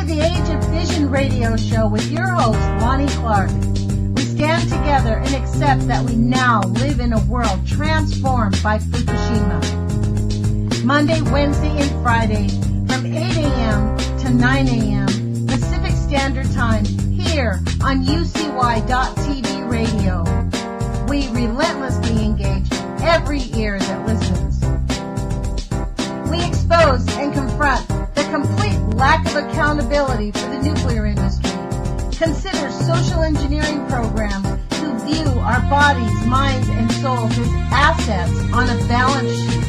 the Age of Fission radio show with your host, Lonnie Clark. We stand together and accept that we now live in a world transformed by Fukushima. Monday, Wednesday, and Friday from 8 a.m. to 9 a.m. Pacific Standard Time here on UCY.TV radio. We relentlessly engage every ear that listens. We expose and confront the complete lack of accountability for the nuclear industry. Consider social engineering programs who view our bodies, minds, and souls as assets on a balance sheet.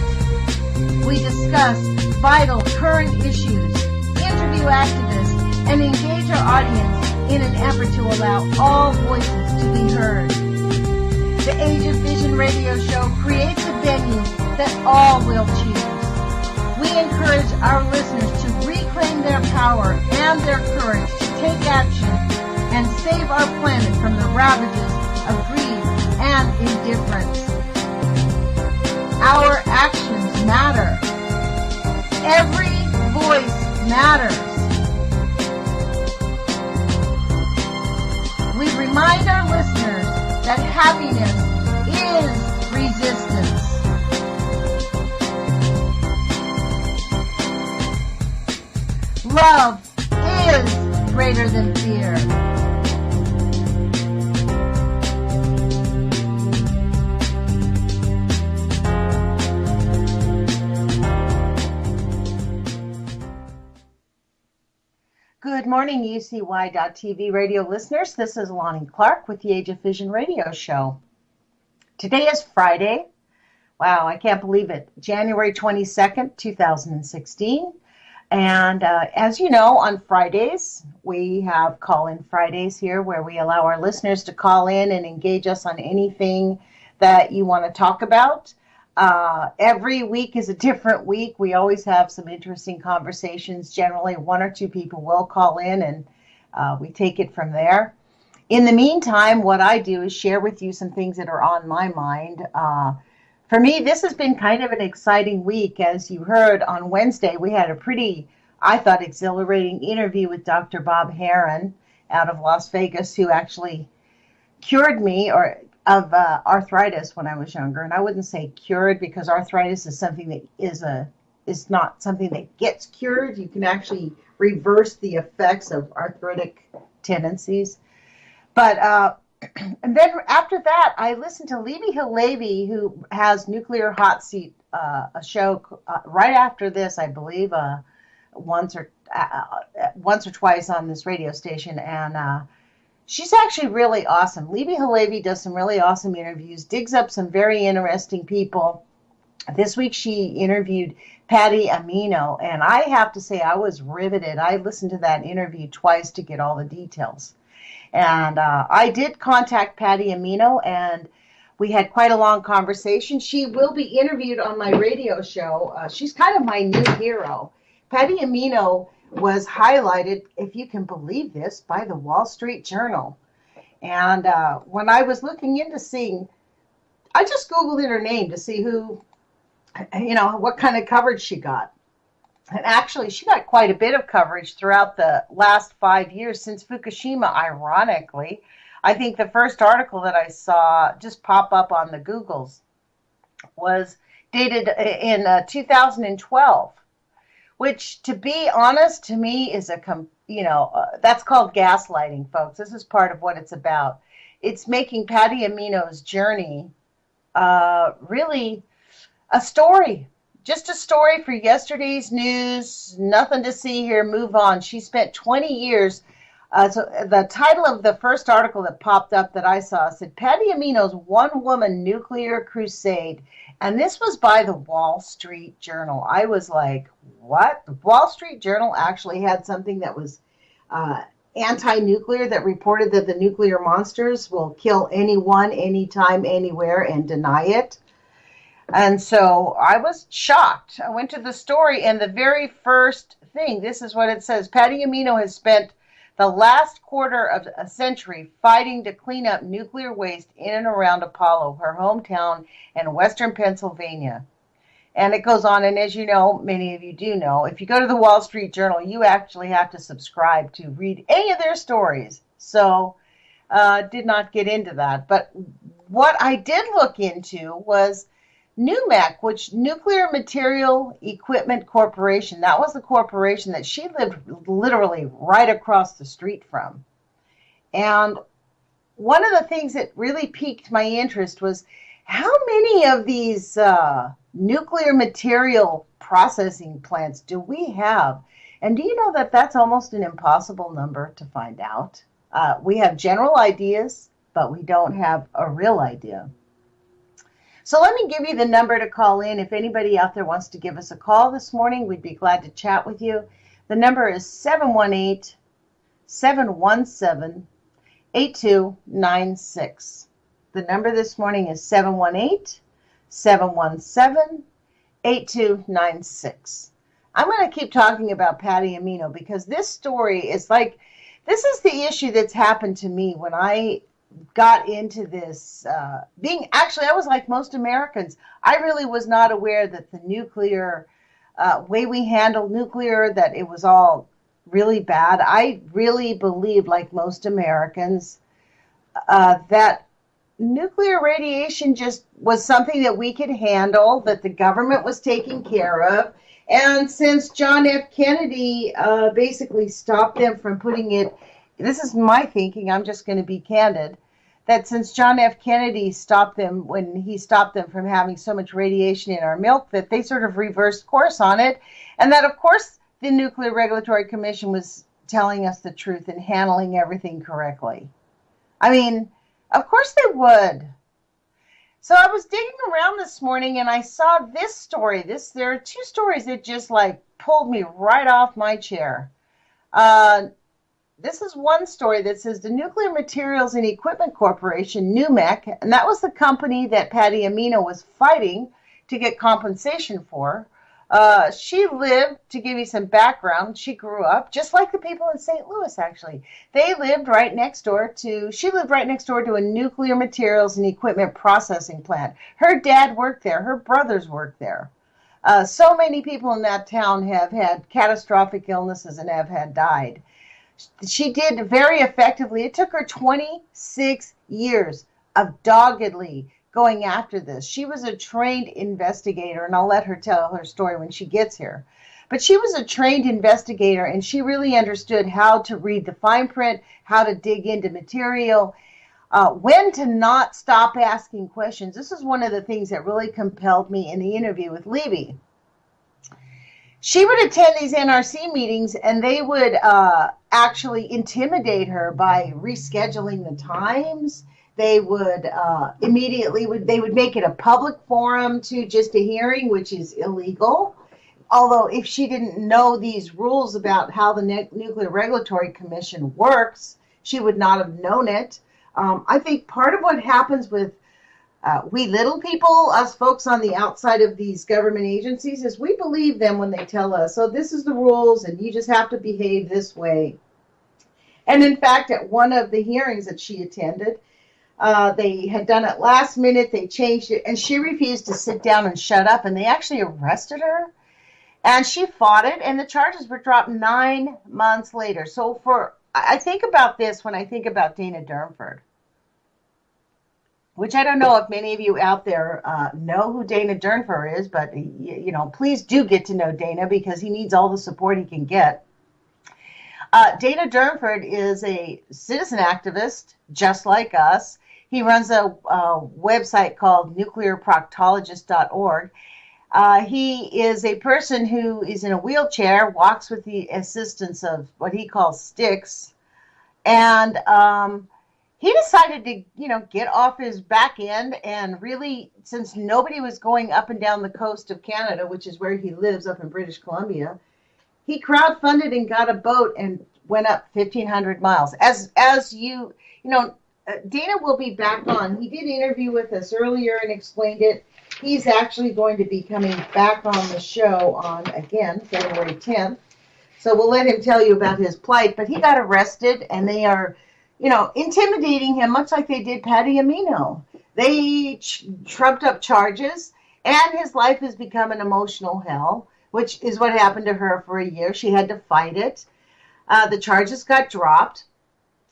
We discuss vital current issues, interview activists, and engage our audience in an effort to allow all voices to be heard. The Age of Fission radio show creates a venue that all will choose. We encourage our listeners to reclaim their power and their courage to take action and save our planet from the ravages of greed and indifference. Our actions matter. Every voice matters. We remind our listeners that happiness is resistance. Love is greater than fear. Good morning, UCY.TV radio listeners. This is Lonnie Clark with the Age of Fission radio show. Today is Friday. Wow, I can't believe it. January 22nd, 2016. And as you know, on Fridays, we have call-in Fridays here where we allow our listeners to call in and engage us on anything that you want to talk about. Every week is a different week. We always have some interesting conversations. Generally, one or two people will call in and we take it from there. In the meantime, what I do is share with you some things that are on my mind. For me, this has been kind of an exciting week. As you heard on Wednesday, we had a pretty, I thought, exhilarating interview with Dr. Bob Heron out of Las Vegas, who actually cured me of arthritis when I was younger. And I wouldn't say cured because arthritis is something that is not something that gets cured. You can actually reverse the effects of arthritic tendencies. But and then after that, I listened to Libby Halevi, who has Nuclear Hot Seat, a show right after this, I believe, once or twice on this radio station, and she's actually really awesome. Libby Halevi does some really awesome interviews, digs up some very interesting people. This week she interviewed Patty Amino, and I have to say I was riveted. I listened to that interview twice to get all the details. And I did contact Patty Amino, and we had quite a long conversation. She will be interviewed on my radio show. She's kind of my new hero. Patty Amino was highlighted, if you can believe this, by the Wall Street Journal. And when I was looking into seeing, I just Googled in her name to see who, what kind of coverage she got. And actually, she got quite a bit of coverage throughout the last 5 years since Fukushima, ironically. I think the first article that I saw just pop up on the Googles was dated in 2012, which, to be honest, to me is that's called gaslighting, folks. This is part of what it's about. It's making Patty Amino's journey really a story. Just a story for yesterday's news, nothing to see here, move on. She spent 20 years. So the title of the first article that popped up that I saw said, Patty Amino's one-woman nuclear crusade. And this was by the Wall Street Journal. I was like, what? The Wall Street Journal actually had something that was anti-nuclear, that reported that the nuclear monsters will kill anyone, anytime, anywhere, and deny it. And so I was shocked. I went to the story, and the very first thing, this is what it says. Patty Amino has spent the last quarter of a century fighting to clean up nuclear waste in and around Apollo, her hometown in western Pennsylvania. And it goes on. And as you know, many of you do know, if you go to the Wall Street Journal, you actually have to subscribe to read any of their stories. So did not get into that. But what I did look into was NUMEC, which Nuclear Material Equipment Corporation. That was the corporation that she lived literally right across the street from. And one of the things that really piqued my interest was how many of these nuclear material processing plants do we have? And do you know that that's almost an impossible number to find out? We have general ideas, but we don't have a real idea. So let me give you the number to call in. If anybody out there wants to give us a call this morning, we'd be glad to chat with you. The number is 718-717-8296. The number this morning is 718-717-8296. I'm going to keep talking about Patty Amino because this story is like, this is the issue that's happened to me when I got into this. I was like most Americans. I really was not aware that the nuclear way we handled nuclear, that it was all really bad. I really believed, like most Americans, that nuclear radiation just was something that we could handle, that the government was taking care of. And since John F. Kennedy basically stopped them from putting it, this is my thinking, I'm just going to be candid, that since John F. Kennedy stopped them, when he stopped them from having so much radiation in our milk, that they sort of reversed course on it. And that, of course, the Nuclear Regulatory Commission was telling us the truth and handling everything correctly. I mean, of course they would. So I was digging around this morning and I saw this story. There are two stories that just like pulled me right off my chair. This is one story that says the Nuclear Materials and Equipment Corporation, NUMEC, and that was the company that Patty Amino was fighting to get compensation for. She lived, to give you some background, she grew up just like the people in St. Louis, actually. She lived right next door to a nuclear materials and equipment processing plant. Her dad worked there. Her brothers worked there. So many people in that town have had catastrophic illnesses and have died. She did very effectively. It took her 26 years of doggedly going after this. She was a trained investigator, and I'll let her tell her story when she gets here. But she was a trained investigator, and she really understood how to read the fine print, how to dig into material, when to not stop asking questions. This is one of the things that really compelled me in the interview with Levy. She would attend these NRC meetings, and they would actually intimidate her by rescheduling the times. They would they would make it a public forum to just a hearing, which is illegal. Although if she didn't know these rules about how the Nuclear Regulatory Commission works, she would not have known it. I think part of what happens with we little people, us folks on the outside of these government agencies, is we believe them when they tell us, so this is the rules and you just have to behave this way. And in fact, at one of the hearings that she attended, they had done it last minute, they changed it, and she refused to sit down and shut up, and they actually arrested her. And she fought it, and the charges were dropped 9 months later. So I think about this when I think about Dana Durnford, which I don't know if many of you out there know who Dana Durnford is, but please do get to know Dana because he needs all the support he can get. Dana Durnford is a citizen activist, just like us. He runs a website called nuclearproctologist.org. He is a person who is in a wheelchair, walks with the assistance of what he calls sticks, and he decided to, get off his back end and really, since nobody was going up and down the coast of Canada, which is where he lives up in British Columbia, he crowdfunded and got a boat and went up 1,500 miles. Dana will be back on. He did interview with us earlier and explained it. He's actually going to be coming back on the show on, again, February 10th. So we'll let him tell you about his plight. But he got arrested, and they are, intimidating him, much like they did Patty Amino. They trumped up charges. And his life has become an emotional hell, which is what happened to her for a year. She had to fight it. The charges got dropped.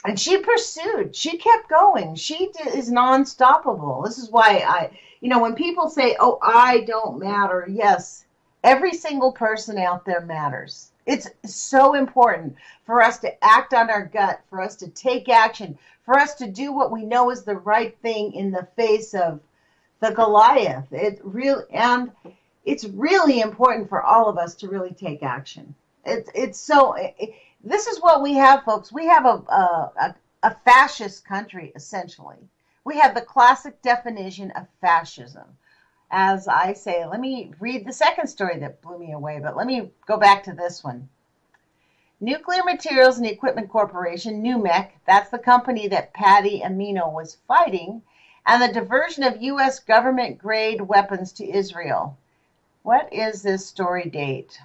And she pursued. She kept going. She is non-stoppable. This is why when people say, "Oh, I don't matter," yes, every single person out there matters. It's so important for us to act on our gut, for us to take action, for us to do what we know is the right thing in the face of the Goliath. It's really important for all of us to really take action. This is what we have, folks. We have a fascist country, essentially. We have the classic definition of fascism. As I say, let me read the second story that blew me away, but let me go back to this one. Nuclear Materials and Equipment Corporation, NUMEC, that's the company that Patty Amino was fighting, and the diversion of U.S. government-grade weapons to Israel. What is this story date?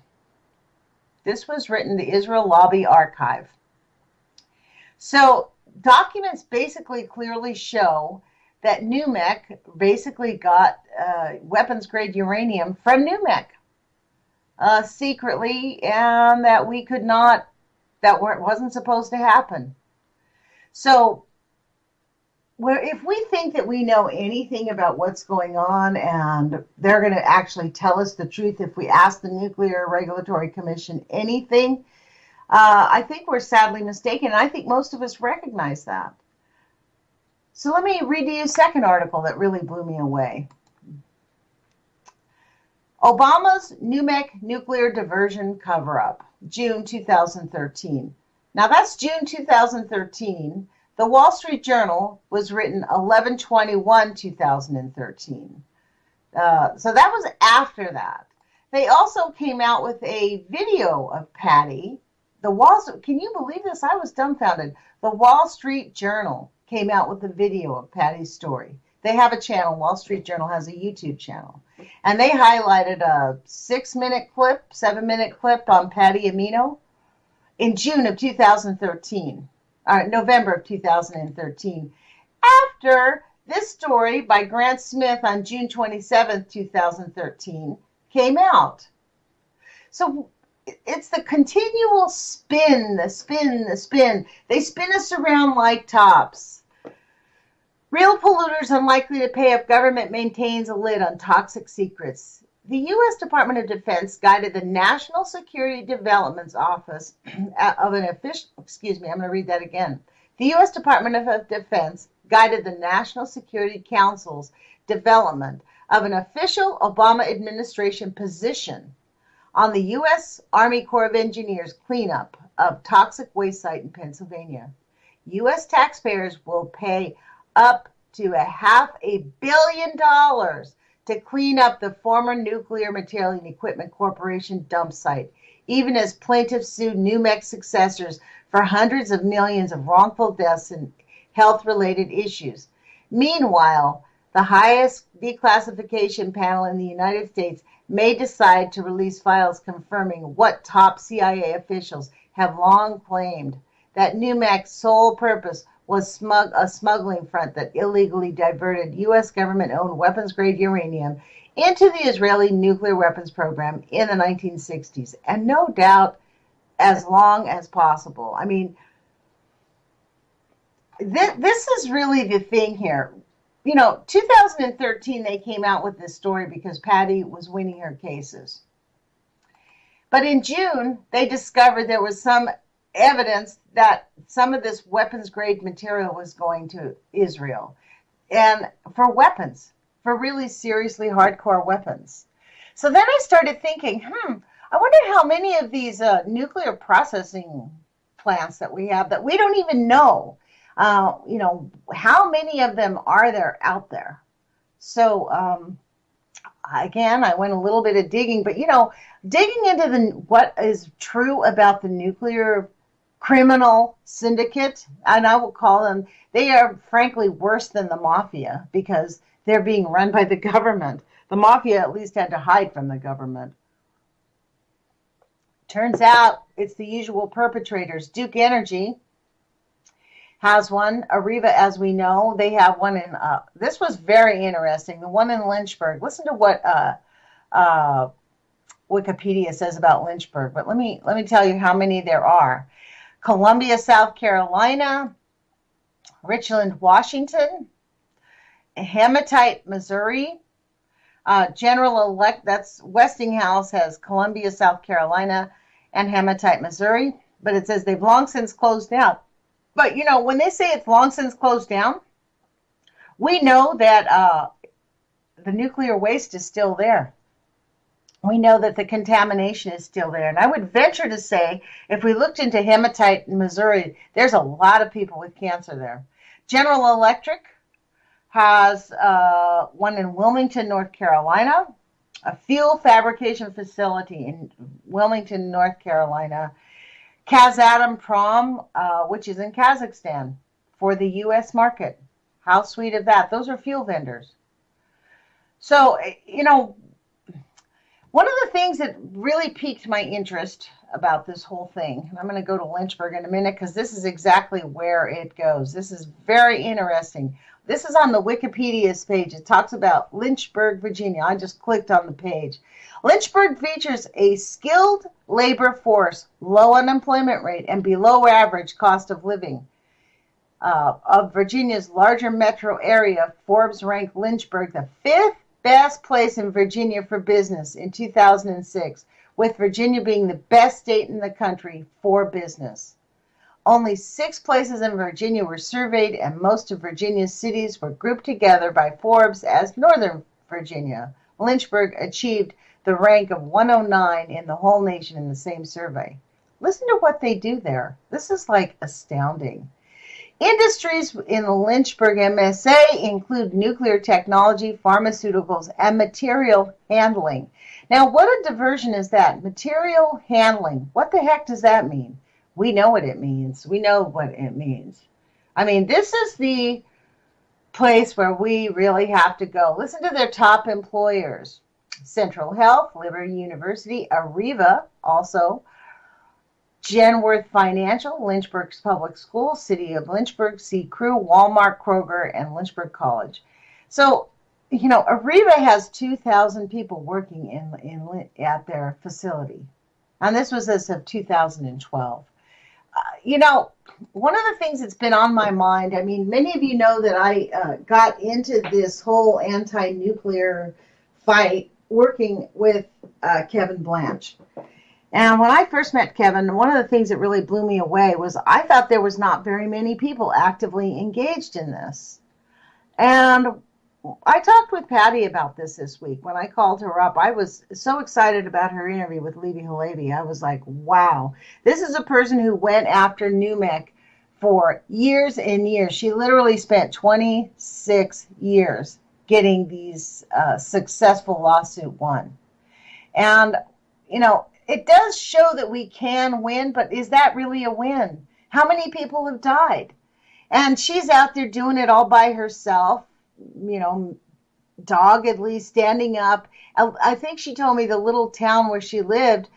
This was written in the Israel Lobby Archive. So documents basically clearly show that NUMEC basically got weapons-grade uranium from NUMEC secretly, and that wasn't supposed to happen. So if we think that we know anything about what's going on and they're going to actually tell us the truth if we ask the Nuclear Regulatory Commission anything, I think we're sadly mistaken. And I think most of us recognize that. So let me read to you a second article that really blew me away. Obama's NUMEC nuclear diversion cover-up, June 2013. Now that's June 2013. The Wall Street Journal was written 11/21/2013. So that was after that. They also came out with a video of Patty. Can you believe this? I was dumbfounded. The Wall Street Journal came out with a video of Patty's story. They have a channel. Wall Street Journal has a YouTube channel. And they highlighted a 6-minute clip, 7-minute clip on Patty Amino in June of 2013. November of 2013, after this story by Grant Smith on June 27th, 2013 came out. So it's the continual spin, the spin. They spin us around like tops. Real polluters unlikely to pay if government maintains a lid on toxic secrets. The U.S. Department of Defense guided the National Security Development Office of an official, I'm going to read that again. The U.S. Department of Defense guided the National Security Council's development of an official Obama administration position on the U.S. Army Corps of Engineers cleanup of toxic waste site in Pennsylvania. U.S. taxpayers will pay up to $500 million to clean up the former Nuclear Material and Equipment Corporation dump site, even as plaintiffs sued NUMEC successors for hundreds of millions of wrongful deaths and health-related issues. Meanwhile, the highest declassification panel in the United States may decide to release files confirming what top CIA officials have long claimed, that NUMEC's sole purpose was a smuggling front that illegally diverted U.S. government-owned weapons-grade uranium into the Israeli nuclear weapons program in the 1960s, and no doubt as long as possible. I mean, this is really the thing here. 2013, they came out with this story because Patty was winning her cases. But in June, they discovered there was some evidence that some of this weapons-grade material was going to Israel. And for weapons, for really seriously hardcore weapons. So then I started thinking, I wonder how many of these nuclear processing plants that we have that we don't even know, how many of them are there out there? So, again, I went a little bit of digging, but, digging into what is true about the nuclear criminal syndicate, and I will call them, they are frankly worse than the mafia because they're being run by the government. The mafia at least had to hide from the government. Turns out it's the usual perpetrators. Duke Energy, has one. Arriva, as we know, they have one in, this was very interesting, the one in Lynchburg. Listen to what uh, Wikipedia says about Lynchburg, but let me tell you how many there are. Columbia, South Carolina, Richland, Washington, Hematite, Missouri, that's Westinghouse has Columbia, South Carolina, and Hematite, Missouri, but it says they've long since closed down. But, when they say it's long since closed down, we know that the nuclear waste is still there. We know that the contamination is still there. And I would venture to say, if we looked into Hematite in Missouri, there's a lot of people with cancer there. General Electric has one in Wilmington, North Carolina, a fuel fabrication facility in Wilmington, North Carolina, Kazatomprom, which is in Kazakhstan for the U.S. market. How sweet of that. Those are fuel vendors. So, one of the things that really piqued my interest about this whole thing, and I'm going to go to Lynchburg in a minute because this is exactly where it goes. This is very interesting. This is on the Wikipedia's page. It talks about Lynchburg, Virginia. I just clicked on the page. Lynchburg features a skilled labor force, low unemployment rate, and below average cost of living. Of Virginia's larger metro area, Forbes ranked Lynchburg the fifth best place in Virginia for business in 2006, with Virginia being the best state in the country for business. Only 6 places in Virginia were surveyed, and most of Virginia's cities were grouped together by Forbes as Northern Virginia. Lynchburg achieved the rank of 109 in the whole nation in the same survey. Listen to what they do there. This is like astounding. Industries in the Lynchburg MSA include nuclear technology, pharmaceuticals, and material handling. Now, what a diversion is that? Material handling. What the heck does that mean? We know what it means. We know what it means. I mean, this is the place where we really have to go. Listen to their top employers. Central Health, Liberty University, Arriva, also Genworth Financial, Lynchburg's Public Schools, City of Lynchburg, Sea Crew, Walmart, Kroger, and Lynchburg College. So, Arriva has 2,000 people working at their facility. And this was as of 2012. One of the things that's been on my mind, I mean, many of you know that I got into this whole anti-nuclear fight working with Kevin Blanche. And when I first met Kevin, one of the things that really blew me away was I thought there was not very many people actively engaged in this. And I talked with Patty about this week. When I called her up, I was so excited about her interview with Levy Halevi. I was like, wow, this is a person who went after NUMEC for years and years. She literally spent 26 years getting these successful lawsuit won. And, it does show that we can win, but is that really a win? How many people have died? And she's out there doing it all by herself, doggedly standing up. I think she told me the little town where she lived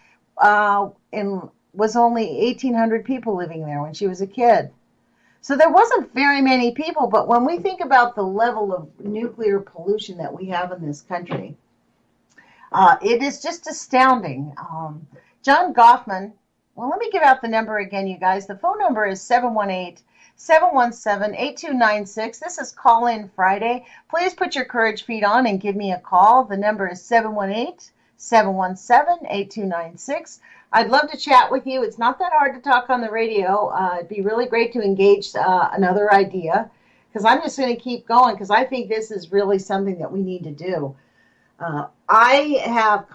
was only 1,800 people living there when she was a kid. So there wasn't very many people, but when we think about the level of nuclear pollution that we have in this country, it is just astounding. John Goffman, well, let me give out the number again, you guys. The phone number is 718-717-8296. This is Call-In Friday. Please put your courage feet on and give me a call. The number is 718-717-8296. I'd love to chat with you. It's not that hard to talk on the radio. It'd be really great to engage another idea, because I'm just going to keep going, because I think this is really something that we need to do. I have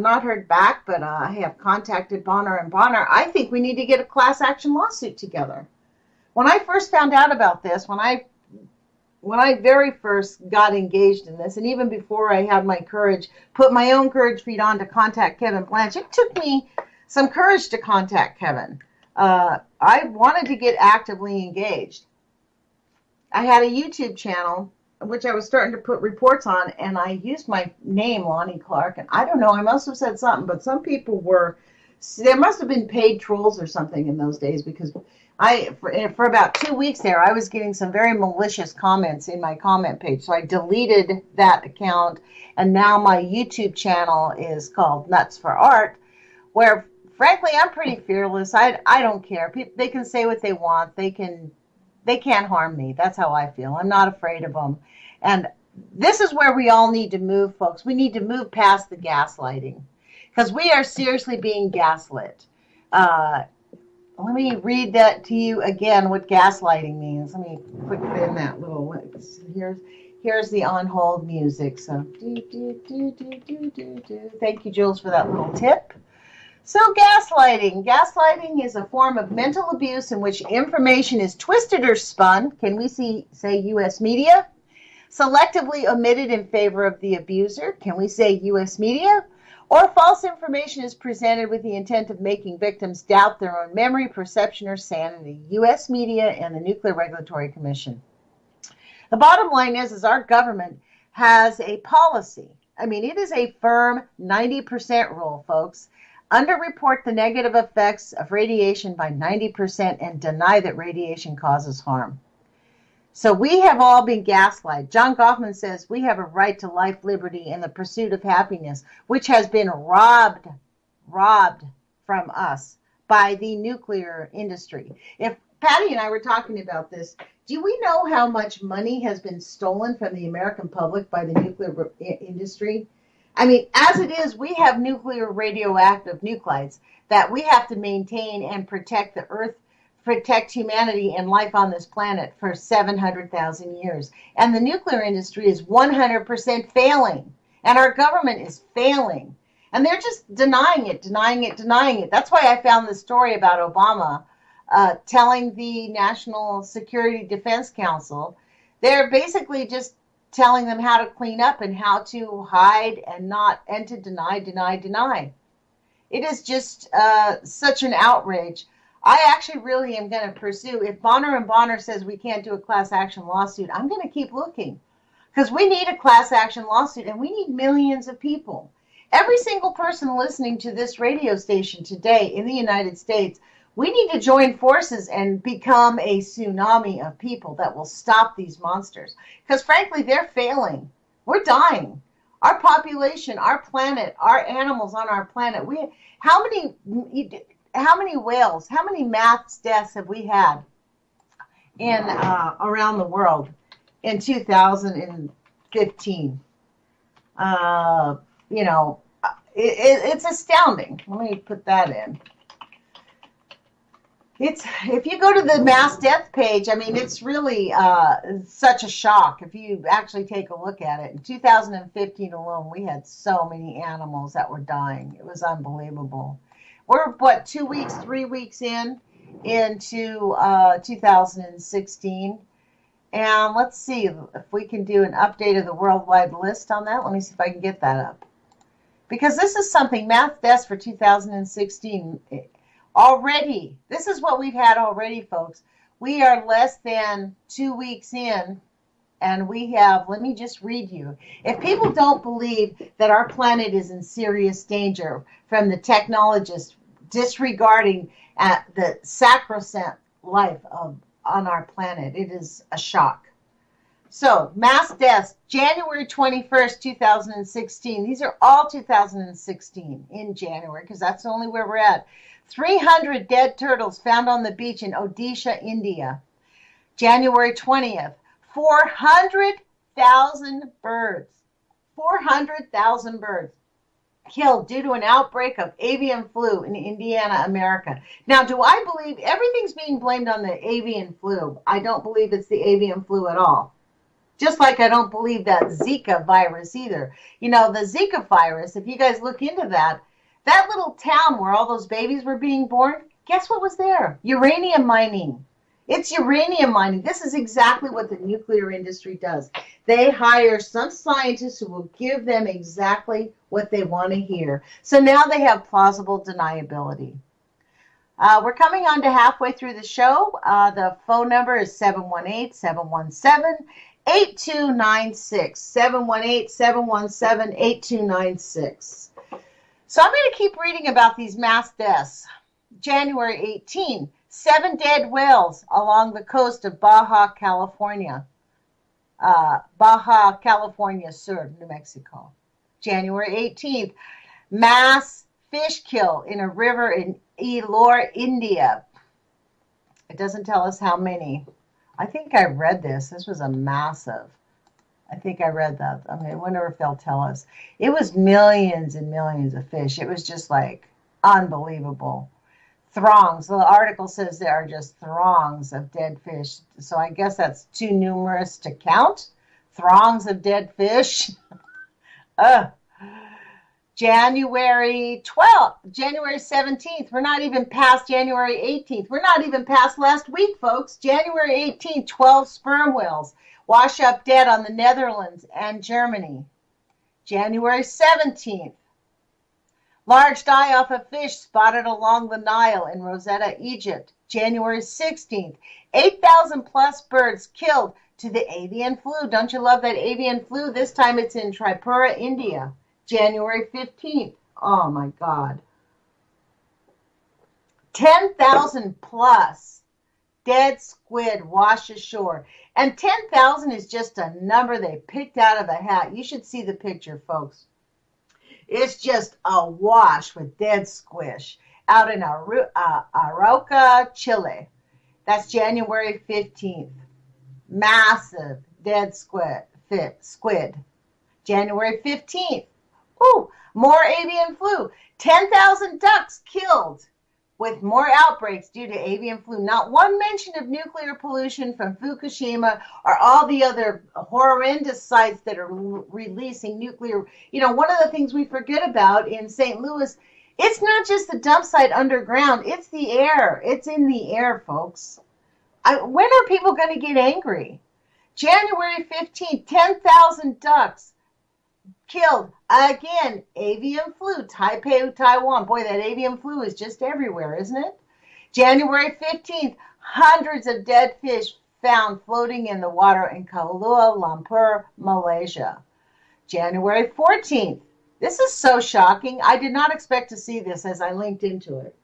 not heard back, but I have contacted Bonner and Bonner. I think we need to get a class action lawsuit together. When I first found out about this, when I very first got engaged in this, and even before I had put my own courage feet on to contact Kevin Blanche, it took me some courage to contact Kevin. I wanted to get actively engaged. I had a YouTube channel which I was starting to put reports on, and I used my name, Lonnie Clark, and I don't know, I must have said something, but some people were There must have been paid trolls or something in those days, because for about 2 weeks there, I was getting some very malicious comments in my comment page. So I deleted that account, and now my YouTube channel is called Nuts for Art, where frankly I'm pretty fearless. I don't care. They can say what they want. They can't harm me. That's how I feel. I'm not afraid of them. And this is where we all need to move, folks. We need to move past the gaslighting, because we are seriously being gaslit. Let me read that to you again, what gaslighting means. Let me put in that little, here's the on hold music. So, Thank you, Jules, for that little tip. So gaslighting. Gaslighting is a form of mental abuse in which information is twisted or spun. Can we say U.S. media? Selectively omitted in favor of the abuser. Can we say U.S. media? Or false information is presented with the intent of making victims doubt their own memory, perception, or sanity. U.S. media and the Nuclear Regulatory Commission. The bottom line is our government has a policy. I mean, it is a firm 90% rule, folks. Underreport the negative effects of radiation by 90% and deny that radiation causes harm. So we have all been gaslighted. John Goffman says we have a right to life, liberty, and the pursuit of happiness, which has been robbed from us by the nuclear industry. If Patty and I were talking about this, do we know how much money has been stolen from the American public by the nuclear industry? I mean, as it is, we have nuclear radioactive nuclides that we have to maintain and protect the Earth, protect humanity and life on this planet for 700,000 years. And the nuclear industry is 100% failing. And our government is failing. And they're just denying it. That's why I found this story about Obama telling the National Security Defense Council, they're basically just telling them how to clean up and how to hide and to deny. It is just such an outrage. I actually really am going to pursue, if Bonner and Bonner says we can't do a class action lawsuit, I'm going to keep looking, because we need a class action lawsuit and we need millions of people. Every single person listening to this radio station today in the United States, we need to join forces and become a tsunami of people that will stop these monsters. Because frankly, they're failing. We're dying. Our population, our planet, our animals on our planet. How many whales, how many mass deaths have we had in around the world in 2015? It's astounding. Let me put that in. If you go to the mass death page, I mean, it's really such a shock if you actually take a look at it. In 2015 alone, we had so many animals that were dying. It was unbelievable. We're, 3 weeks into 2016. And let's see if we can do an update of the worldwide list on that. Let me see if I can get that up. Because this is something, mass deaths for 2016 already. This is what we've had already, folks. We are less than 2 weeks in, and we have, let me just read you. If people don't believe that our planet is in serious danger from the technologists disregarding the sacrosanct life on our planet, it is a shock. So, mass deaths, January 21st, 2016. These are all 2016 in January, because that's only where we're at. 300 dead turtles found on the beach in Odisha, India. January 20th, 400,000 birds. 400,000 birds killed due to an outbreak of avian flu in Indiana, America. Now, do I believe everything's being blamed on the avian flu? I don't believe it's the avian flu at all. Just like I don't believe that Zika virus either. You know, the Zika virus, if you guys look into that little town where all those babies were being born, guess what was there? Uranium mining. It's uranium mining. This is exactly what the nuclear industry does. They hire some scientists who will give them exactly what they want to hear. So now they have plausible deniability. We're coming on to halfway through the show. The phone number is 718-717-8296. 718-717-8296. So I'm going to keep reading about these mass deaths. January 18, 7 dead whales along the coast of Baja California. Baja California Sur, New Mexico. January 18th, mass fish kill in a river in Elore, India. It doesn't tell us how many. I think I read this. This was a massive. I think I read that. I mean, I wonder if they'll tell us. It was millions and millions of fish. It was just like unbelievable. Throngs. The article says there are just throngs of dead fish. So I guess that's too numerous to count. Throngs of dead fish. January 12th, January 17th. We're not even past January 18th. We're not even past last week, folks. January 18th, 12 sperm whales wash up dead on the Netherlands and Germany. January 17th, large die-off of fish spotted along the Nile in Rosetta, Egypt. January 16th, 8,000 plus birds killed to the avian flu. Don't you love that avian flu? This time it's in Tripura, India. January 15th. Oh my God. 10,000 plus dead squid wash ashore. And 10,000 is just a number they picked out of a hat. You should see the picture, folks. It's just awash with dead squish out in Arauca, Chile. That's January 15th. Massive dead squid. January 15th. Ooh, more avian flu. 10,000 ducks killed with more outbreaks due to avian flu. Not one mention of nuclear pollution from Fukushima or all the other horrendous sites that are releasing nuclear. You know, one of the things we forget about in St. Louis, it's not just the dump site underground. It's the air. It's in the air, folks. When are people going to get angry? January 15th, 10,000 ducks killed. Again, avian flu, Taipei, Taiwan. Boy, that avian flu is just everywhere, isn't it? January 15th, hundreds of dead fish found floating in the water in Kuala Lumpur, Malaysia. January 14th. This is so shocking. I did not expect to see this as I linked into it,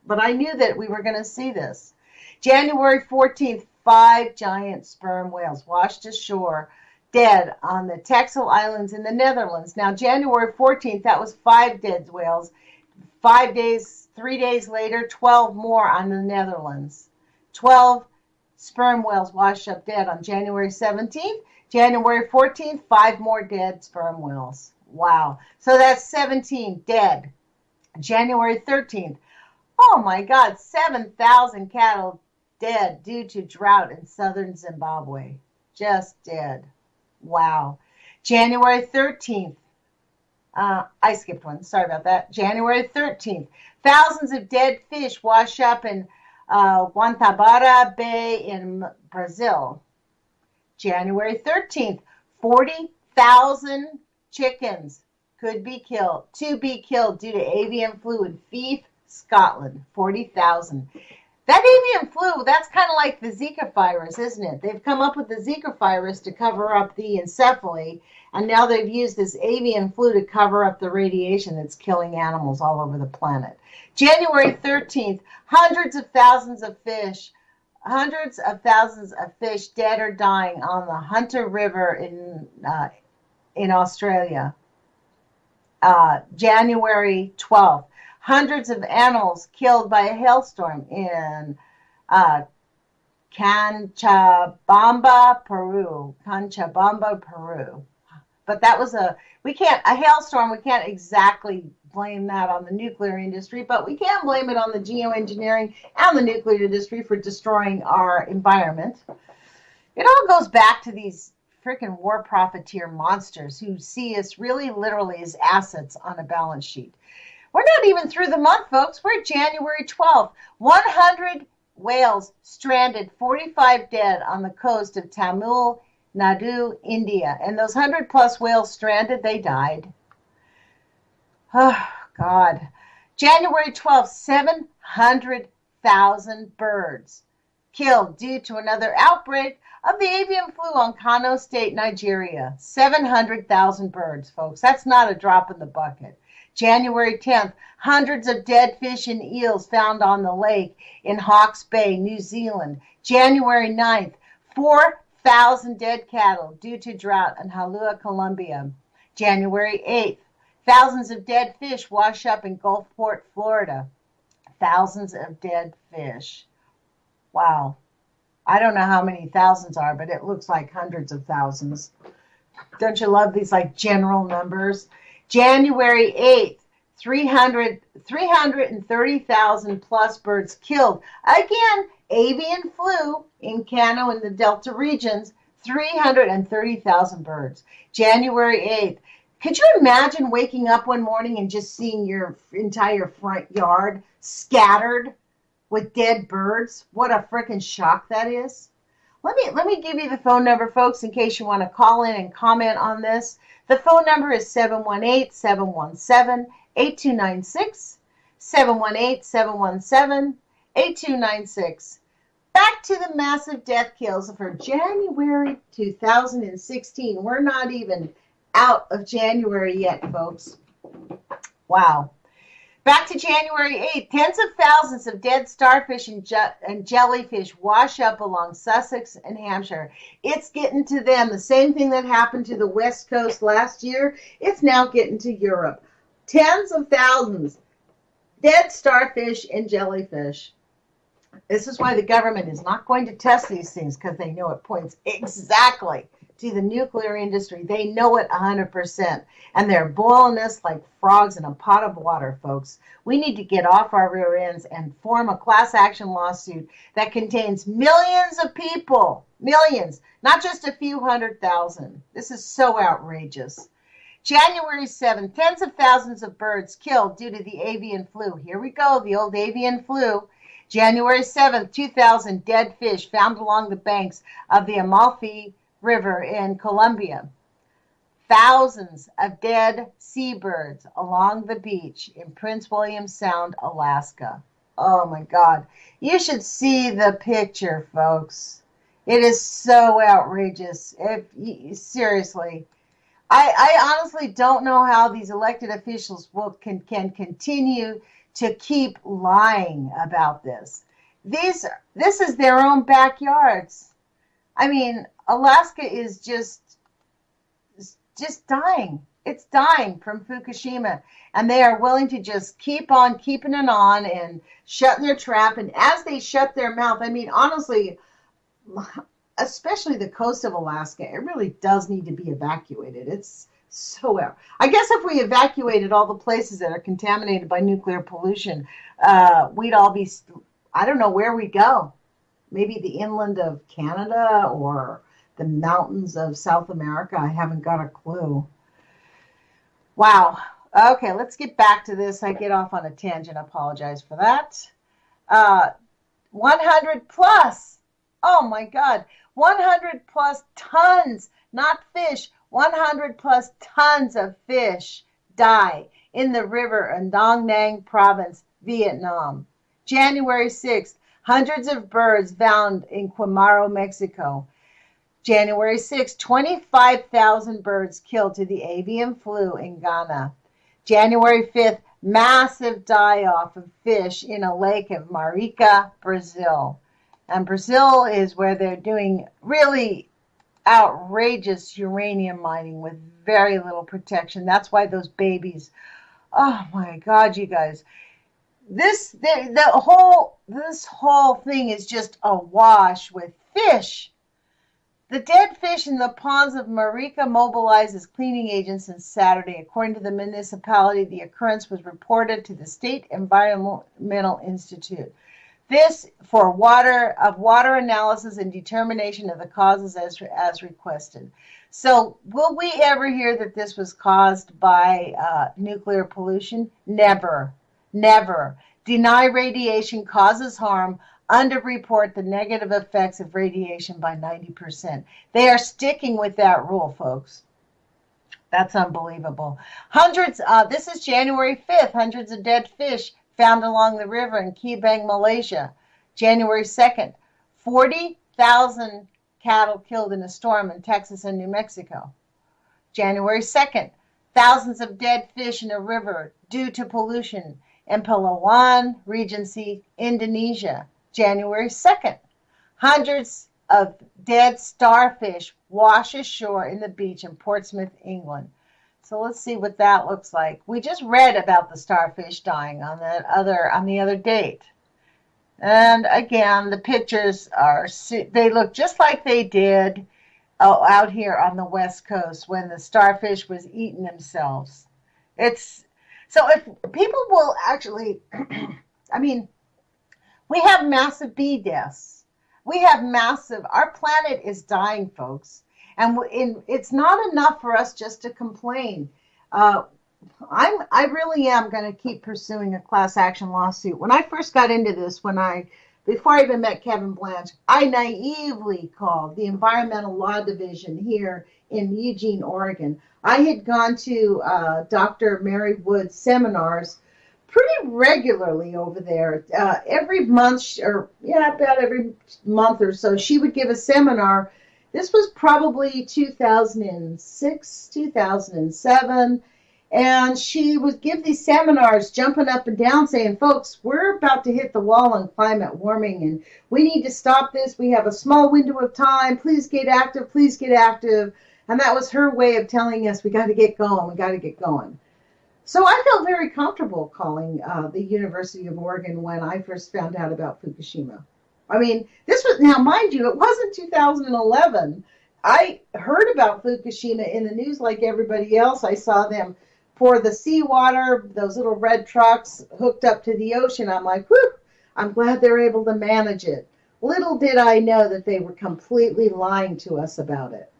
but I knew that we were going to see this. January 14th, 5 giant sperm whales washed ashore dead on the Texel Islands in the Netherlands. Now, January 14th, that was 5 dead whales. 3 days later, 12 more on the Netherlands. 12 sperm whales washed up dead on January 17th. January 14th, 5 more dead sperm whales. Wow. So that's 17 dead. January 13th, oh my God, 7,000 cattle dead due to drought in southern Zimbabwe. Just dead. Wow. January 13th. I skipped one. Sorry about that. January 13th. Thousands of dead fish wash up in Guantabara Bay in Brazil. January 13th. 40,000 chickens to be killed due to avian flu in Fife, Scotland. 40,000. That avian flu, that's kind of like the Zika virus, isn't it? They've come up with the Zika virus to cover up the encephaly, and now they've used this avian flu to cover up the radiation that's killing animals all over the planet. January 13th, hundreds of thousands of fish dead or dying on the Hunter River in Australia. January 12th. Hundreds of animals killed by a hailstorm in Cochabamba, Peru. But that was a hailstorm. We can't exactly blame that on the nuclear industry, but we can blame it on the geoengineering and the nuclear industry for destroying our environment. It all goes back to these freaking war profiteer monsters who see us really literally as assets on a balance sheet. We're not even through the month, folks. We're January 12th. 100 whales stranded, 45 dead on the coast of Tamil Nadu, India. And those 100 plus whales stranded, they died. Oh, God. January 12th, 700,000 birds killed due to another outbreak of the avian flu on Kano State, Nigeria. 700,000 birds, folks. That's not a drop in the bucket. January 10th, hundreds of dead fish and eels found on the lake in Hawke's Bay, New Zealand. January 9th, 4,000 dead cattle due to drought in Halua, Colombia. January 8th, thousands of dead fish wash up in Gulfport, Florida. Thousands of dead fish. Wow. I don't know how many thousands are, but it looks like hundreds of thousands. Don't you love these like general numbers? January 8th, 330,000 plus birds killed. Again, avian flu in Kano and the Delta regions, 330,000 birds. January 8th. Could you imagine waking up one morning and just seeing your entire front yard scattered with dead birds? What a freaking shock that is. Let me give you the phone number, folks, in case you want to call in and comment on this. The phone number is 718-717-8296, 718-717-8296. Back to the massive death kills for January 2016. We're not even out of January yet, folks. Wow. Back to January 8th, tens of thousands of dead starfish and jellyfish wash up along Sussex and Hampshire. It's getting to them. The same thing that happened to the West Coast last year, it's now getting to Europe. Tens of thousands dead starfish and jellyfish. This is why the government is not going to test these things, because they know it points exactly to the nuclear industry. They know it 100%. And they're boiling us like frogs in a pot of water, folks. We need to get off our rear ends and form a class action lawsuit that contains millions of people. Millions, not just a few 100,000. This is so outrageous. January 7th, tens of thousands of birds killed due to the avian flu. Here we go, the old avian flu. January 7th, 2,000 dead fish found along the banks of the Amalfi River in Colombia. Thousands of dead seabirds along the beach in Prince William Sound, Alaska. Oh my God. You should see the picture, folks. It is so outrageous. Seriously. I honestly don't know how these elected officials can continue to keep lying about this. This is their own backyards. I mean, Alaska is just dying. It's dying from Fukushima. And they are willing to just keep on keeping it on and shutting their trap. And as they shut their mouth, I mean, honestly, especially the coast of Alaska, it really does need to be evacuated. It's so out. I guess if we evacuated all the places that are contaminated by nuclear pollution, we'd all be, I don't know where we'd go. Maybe the inland of Canada or the mountains of South America. I haven't got a clue. Wow. Okay, let's get back to this. I get off on a tangent. I apologize for that. 100 plus. Oh my God. 100 plus tons, not fish. 100 plus tons of fish die in the river in Dong Nang province, Vietnam. January 6th, hundreds of birds found in Quimaro, Mexico. January 6th, 25,000 birds killed to the avian flu in Ghana. January 5th, massive die-off of fish in a lake of Marica, Brazil. And Brazil is where they're doing really outrageous uranium mining with very little protection. That's why those babies, oh my God, you guys. This whole thing is just awash with fish. The dead fish in the ponds of Marica mobilized as cleaning agents since Saturday. According to the municipality, the occurrence was reported to the State Environmental Institute. This for water analysis and determination of the causes as requested. So will we ever hear that this was caused by nuclear pollution? Never. Never. Deny radiation causes harm. Underreport the negative effects of radiation by 90%. They are sticking with that rule, folks. That's unbelievable. This is January 5th, hundreds of dead fish found along the river in Kibang, Malaysia. January 2nd, 40,000 cattle killed in a storm in Texas and New Mexico. January 2nd, Thousands of dead fish in a river due to pollution in Palawan, Regency, Indonesia, January 2nd. Hundreds of dead starfish wash ashore in the beach in Portsmouth, England. So let's see what that looks like. We just read about the starfish dying on the other date. And again, the pictures they look just like they did out here on the West Coast when the starfish was eating themselves. It's so if people will actually, I mean, we have massive bee deaths. Our planet is dying, folks. And it's not enough for us just to complain. I really am going to keep pursuing a class action lawsuit. When I first got into this, before I even met Kevin Blanche, I naively called the Environmental Law Division here in Eugene, Oregon. I had gone to Dr. Mary Wood's seminars pretty regularly over there. Every month, about every month or so, she would give a seminar. This was probably 2006, 2007. And she would give these seminars jumping up and down saying, folks, we're about to hit the wall on climate warming and we need to stop this. We have a small window of time. Please get active. Please get active. And that was her way of telling us we got to get going. We got to get going. So I felt very comfortable calling the University of Oregon when I first found out about Fukushima. I mean, now mind you, it wasn't 2011. I heard about Fukushima in the news like everybody else. I saw them pour the seawater, those little red trucks hooked up to the ocean. I'm like, whew, I'm glad they're able to manage it. Little did I know that they were completely lying to us about it.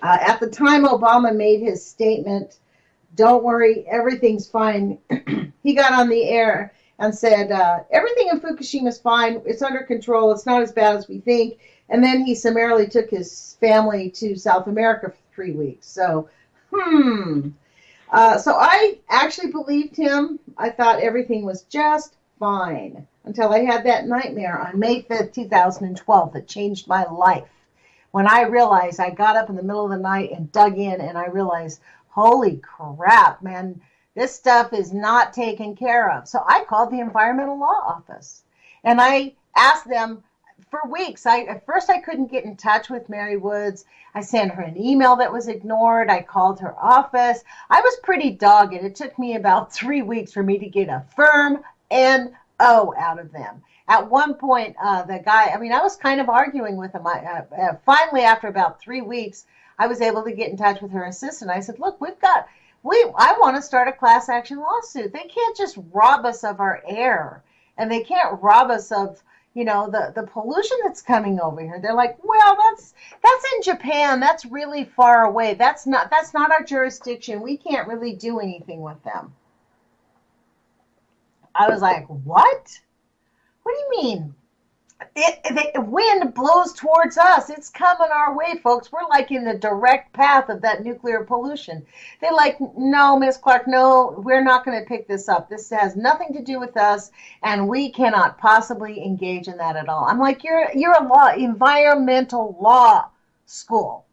At the time Obama made his statement, don't worry, everything's fine, he got on the air and said, everything in Fukushima is fine, it's under control, it's not as bad as we think. And then he summarily took his family to South America for 3 weeks. So I actually believed him. I thought everything was just fine until I had that nightmare on May 5th, 2012 that changed my life. When I realized, I got up in the middle of the night and dug in and I realized, holy crap, man, this stuff is not taken care of. So I called the Environmental Law Office and I asked them for weeks. At first I couldn't get in touch with Mary Woods. I sent her an email that was ignored. I called her office. I was pretty dogged. It took me about 3 weeks for me to get a firm NO out of them. At one point, the guy, I was kind of arguing with him. Finally, after about 3 weeks, I was able to get in touch with her assistant. I said, look, I want to start a class action lawsuit. They can't just rob us of our air, and they can't rob us of, the pollution that's coming over here. They're like, well, that's in Japan. That's really far away. That's not our jurisdiction. We can't really do anything with them. I was like, what? What do you mean? The wind blows towards us. It's coming our way, folks. We're like in the direct path of that nuclear pollution. They're like, no, Ms. Clark, no, we're not going to pick this up. This has nothing to do with us, and we cannot possibly engage in that at all. I'm like, you're a environmental law school.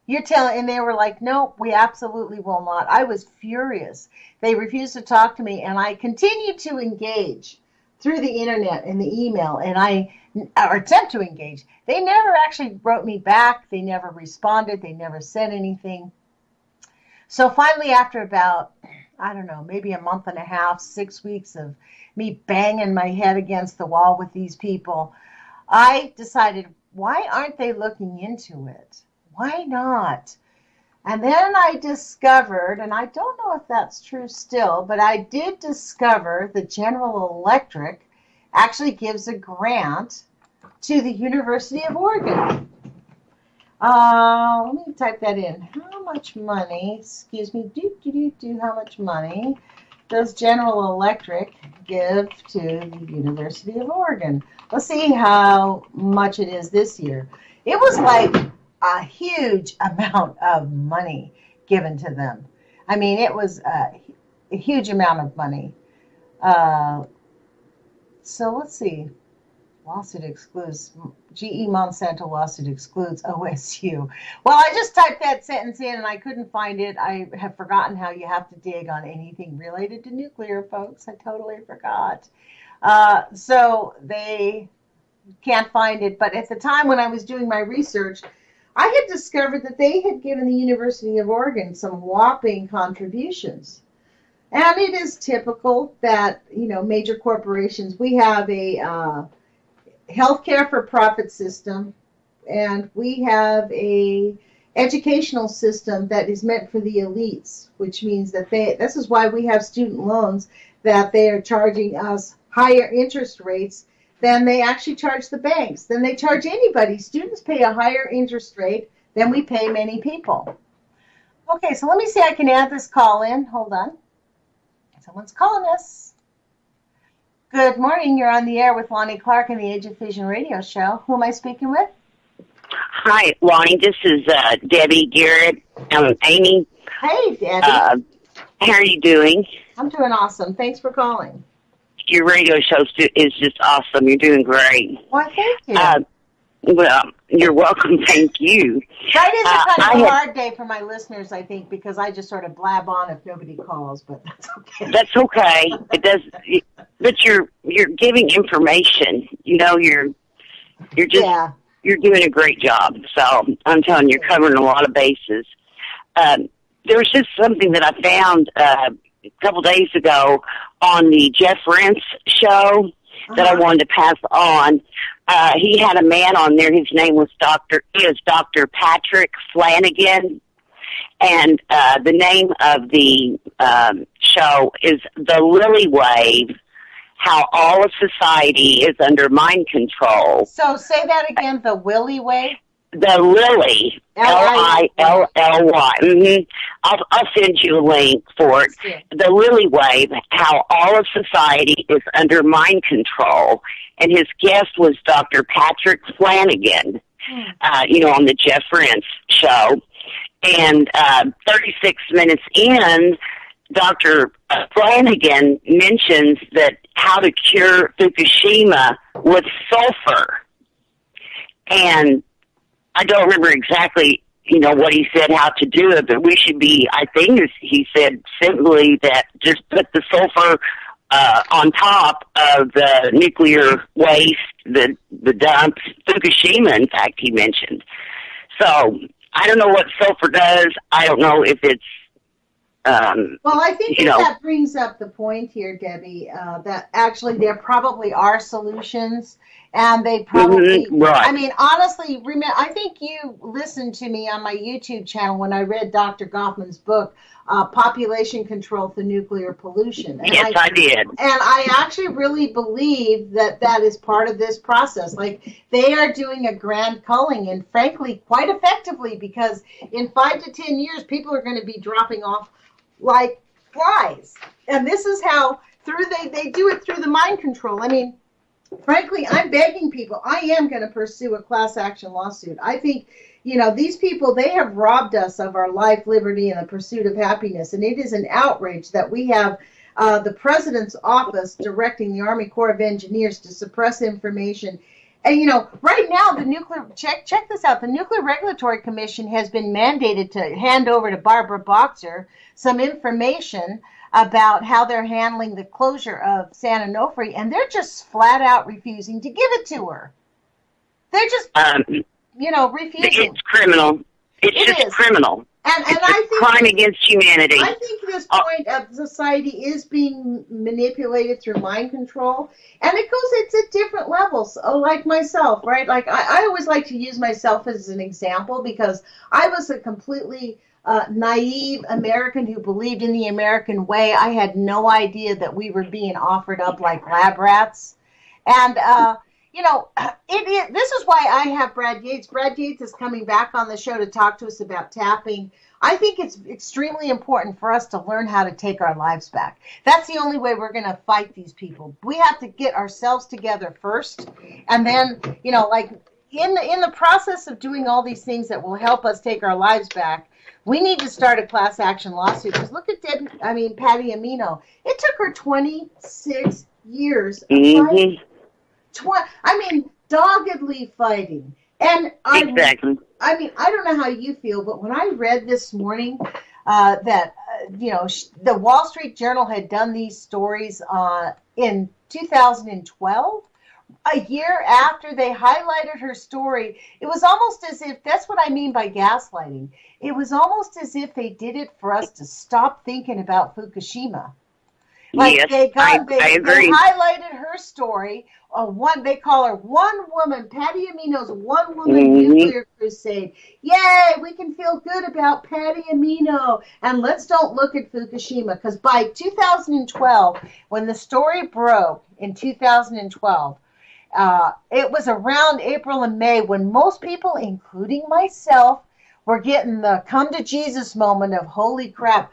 And they were like, no, we absolutely will not. I was furious. They refused to talk to me, and I continued to engage through the internet and the email, or attempt to engage. They never actually wrote me back. They never responded. They never said anything. So finally, after about, maybe a month and a half, 6 weeks of me banging my head against the wall with these people, I decided, why aren't they looking into it? Why not? And then I discovered, and I don't know if that's true still, but I did discover that General Electric actually gives a grant to the University of Oregon. Let me type that in. How much money, how much money does General Electric give to the University of Oregon? Let's see how much it is this year. It was like a huge amount of money given to them. It was a huge amount of money. So let's see. Lawsuit excludes, GE Monsanto lawsuit excludes OSU. Well, I just typed that sentence in and I couldn't find it. I have forgotten how you have to dig on anything related to nuclear, folks. I totally forgot. So they can't find it. But at the time when I was doing my research, I had discovered that they had given the University of Oregon some whopping contributions. And it is typical that, major corporations, we have a healthcare for profit system, and we have a educational system that is meant for the elites, which means that this is why we have student loans, that they are charging us higher interest rates than they actually charge the banks, than they charge anybody. Students pay a higher interest rate than we pay many people. Okay, so let me see if I can add this call in. Hold on. Someone's calling us. Good morning. You're on the air with Lonnie Clark in the Age of Fission radio show. Who am I speaking with? Hi, Lonnie. This is Debbie Garrett. Amy. Hey, Debbie. How are you doing? I'm doing awesome. Thanks for calling. Your radio show is just awesome. You're doing great. Well, thank you. Well, you're welcome. Thank you. Fridays are kind of a hard day for my listeners, I think, because I just sort of blab on if nobody calls, but that's okay. That's okay. It does, but you're giving information. You're doing a great job. So I'm telling you, you're covering a lot of bases. There was just something that I found a couple days ago on the Jeff Rentz show that I wanted to pass on. He had a man on there. His name was Dr. Patrick Flanagan. And the name of the show is The Lily Wave, How All of Society is Under Mind Control. So say that again, the Willy Wave? The Lily, Lilly. Mm-hmm. I'll send you a link for it. The Lily Wave, How All of Society is Under Mind Control. And his guest was Dr. Patrick Flanagan, on the Jeff Rentz show. And 36 minutes in, Dr. Flanagan mentions that how to cure Fukushima with sulfur. And I don't remember exactly, what he said, how to do it, but we should be, I think he said simply that just put the sulfur on top of the nuclear waste, the dumps, Fukushima, in fact, he mentioned. So I don't know what sulfur does. I don't know if it's, well, I think that brings up the point here, Debbie, that actually there probably are solutions, and they probably, right. I mean, honestly, I think you listened to me on my YouTube channel when I read Dr. Goffman's book, Population Control for Nuclear Pollution. And yes, I did. And I actually really believe that is part of this process. Like, they are doing a grand culling, and frankly, quite effectively, because in 5 to 10 years, people are going to be dropping off like flies. And this is how they do it through the mind control. I mean, frankly, I'm begging people. I am going to pursue a class action lawsuit. I think, these people, they have robbed us of our life, liberty, and the pursuit of happiness. And it is an outrage that we have the president's office directing the Army Corps of Engineers to suppress information. And, right now, check this out. The Nuclear Regulatory Commission has been mandated to hand over to Barbara Boxer some information about how they're handling the closure of San Onofre, and they're just flat out refusing to give it to her. They're just, refusing. It's criminal. It's just criminal. And it's I think crime against humanity. I think this point of society is being manipulated through mind control, and it's at different levels. Like myself, right? Like I always like to use myself as an example because I was a completely naive American who believed in the American way. I had no idea that we were being offered up like lab rats, and this is why I have Brad Yates. Brad Yates is coming back on the show to talk to us about tapping. I think it's extremely important for us to learn how to take our lives back. That's the only way we're going to fight these people. We have to get ourselves together first, and then, in the process of doing all these things that will help us take our lives back, we need to start a class action lawsuit. Because look at Patty Amino. It took her 26 years of fighting. Doggedly fighting. And Exactly. I don't know how you feel, but when I read this morning that the Wall Street Journal had done these stories in 2012, a year after they highlighted her story, it was almost as if, that's what I mean by gaslighting. It was almost as if they did it for us to stop thinking about Fukushima. Like Yes, I agree. they highlighted her story. They call her One Woman, Patty Amino's One Woman Nuclear Crusade. Yay, we can feel good about Patty Amino. And let's don't look at Fukushima, because by 2012, when the story broke in 2012, it was around April and May when most people, including myself, were getting the come to Jesus moment of, holy crap,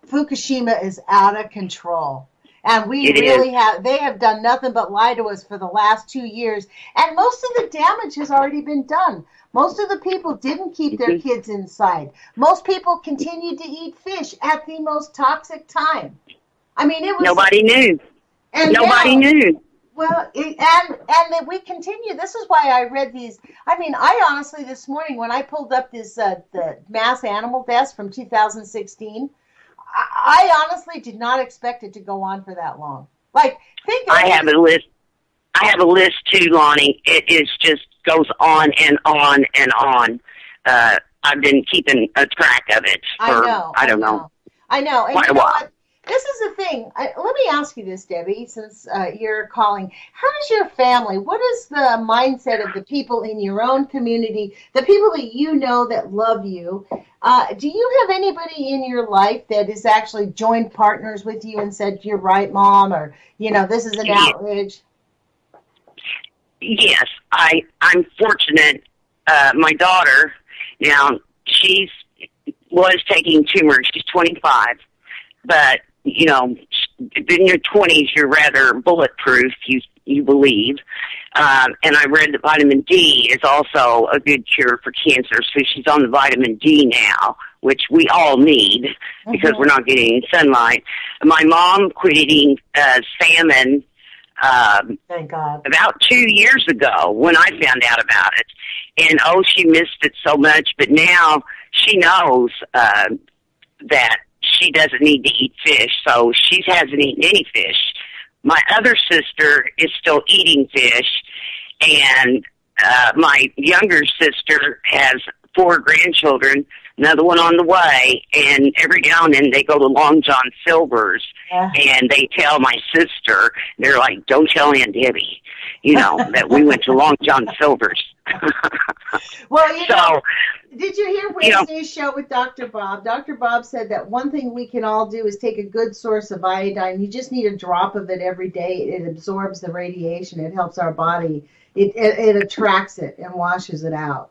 Fukushima is out of control. And they have done nothing but lie to us for the last 2 years. And most of the damage has already been done. Most of the people didn't keep their kids inside. Most people continued to eat fish at the most toxic time. I mean, it was... Nobody knew. And Nobody knew. Well, and we continue. This is why I read these. I mean, I honestly, this morning, when I pulled up this the mass animal deaths from 2016, I honestly did not expect it to go on for that long. Like, I have a list. I have a list too, Lonnie. It is just goes on and on and on. I've been keeping a track of it for I don't know. And quite a while. This is the thing. Let me ask you this, Debbie, since you're calling. How does your family, what is the mindset of the people in your own community, the people that you know that love you? Do you have anybody in your life that has actually joined partners with you and said, you're right, Mom, or, this is an outrage? Yes, I'm fortunate. My daughter, now, was taking tumors. She's 25, but in your 20s, you're rather bulletproof, you believe. And I read that vitamin D is also a good cure for cancer, so she's on the vitamin D now, which we all need because we're not getting any sunlight. My mom quit eating salmon thank God. About 2 years ago when I found out about it. And, she missed it so much, but now she knows that she doesn't need to eat fish, so she hasn't eaten any fish. My other sister is still eating fish, and my younger sister has 4 grandchildren, another one on the way, and every now and then they go to Long John Silver's, and they tell my sister, they're like, don't tell Aunt Debbie, that we went to Long John Silver's. Well, did you hear Wednesday's show with Dr. Bob? Dr. Bob said that one thing we can all do is take a good source of iodine. You just need a drop of it every day. It absorbs the radiation. It helps our body. It attracts it and washes it out.